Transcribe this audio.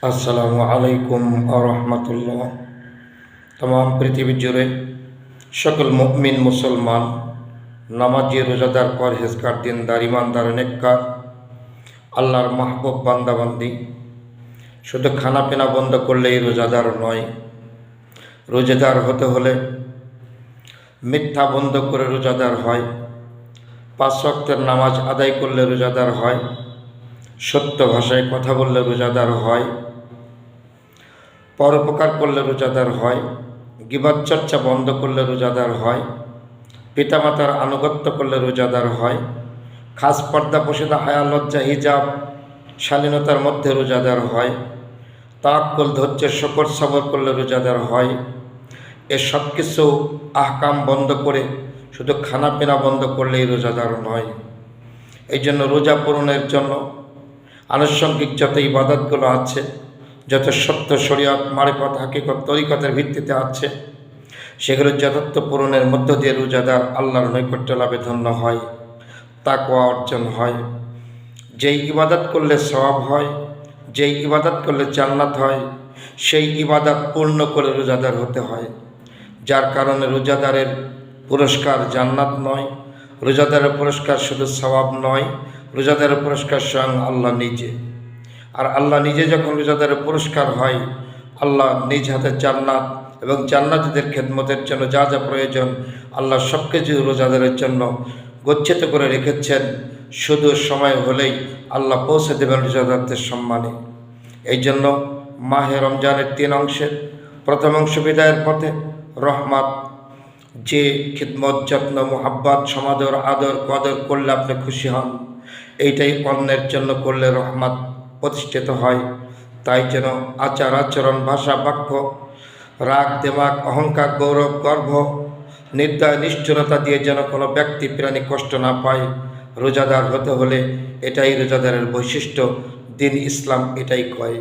আসসালামু আলাইকুম আরহামতুল্লাহ। तमाम পৃথিবী জুড়ে সকল মুমিন মুসলমান, নামাজি, রোজাদার, পরহেজগার, দিনদার, ইমানদার, নেককার, আল্লাহর মাহবুব বান্দাবান্দি শুধু খানাপিনা বন্ধ করলেই রোজাদার নয়। রোজাদার হতে হলে মিথ্যা বন্ধ করে রোজাদার হয়, 5 ওয়াক্তের নামাজ আদায় করলে রোজাদার হয়, সত্য ভাষায় কথা বললে রোজাদার হয়, পরোপকার করলে রোজাদার হয়, গীবত চর্চা বন্ধ করলে রোজাদার হয়, পিতামাতার আনুগত্য করলে রোজাদার হয়, খাস পর্দা পোশিদা হায়া লজ্জা হিজাব শালীনতার মধ্যে রোজাদার হয়, তাওয়াক্কুল ধৈর্য শকর সবর করলে রোজাদার হয়। এ সব কিছু আহকাম বন্ধ করে শুধু খানাপিনা বন্ধ করলেই রোজাদার নয়। এই জন্য রোজা পূরণের জন্য আনুষঙ্গিক যত ইবাদতগুলো আছে, যত সত্য শরীয়ত মারিফত হাকিকত তরিকতের ভিত্তিতে আছে, সেগুলো যথার্থ পূরণের মধ্য দিয়ে রোজাদার আল্লাহর নৈকট্য লাভে ধন্য হয়, তাকওয়া অর্জন হয়। যেই ইবাদত করলে সওয়াব হয়, যেই ইবাদত করলে জান্নাত হয়, সেই ইবাদত পূর্ণ করে রোজাদার হতে হয়। যার কারণে রোজাদারের পুরস্কার জান্নাত নয়, রোজাদারের পুরস্কার শুধু সওয়াব নয়, রোজাদারের পুরস্কার স্বয়ং আল্লাহ নিজে। আর আল্লাহ নিজে যখন রোজাদারের পুরস্কার হয়, আল্লাহ নিজ হাতে জান্নাত এবং জান্নাতীদের খেদমতের জন্য যা যা প্রয়োজন আল্লাহ সব কিছু রোজাদারের জন্য গচ্ছিত করে রেখেছেন। শুধু সময় হলেই আল্লাহ পৌঁছে দেবেন রোজাদারদের সম্মানে। এই জন্য মাহে রমজানের 3 অংশের প্রথম অংশ বিদায়ের পথে রহমত, যে খিদমত যত্ন মোহাব্বত সমাদর আদর কদর করলে আপনি খুশি হন, এইটাই অন্যের জন্য করলে রহমত প্রতিষ্ঠিত হয়। তাই যেন আচার আচরণ ভাষা বাক্য রাগ দেমাগ অহংকার গৌরব গর্ব নির্দয় নিষ্ঠুরতা দিয়ে যেন কোনো ব্যক্তি প্রাণী কষ্ট না পায়। রোজাদার হতে হলে এটাই রোজাদারের বৈশিষ্ট্য, দিন ইসলাম এটাই কয়।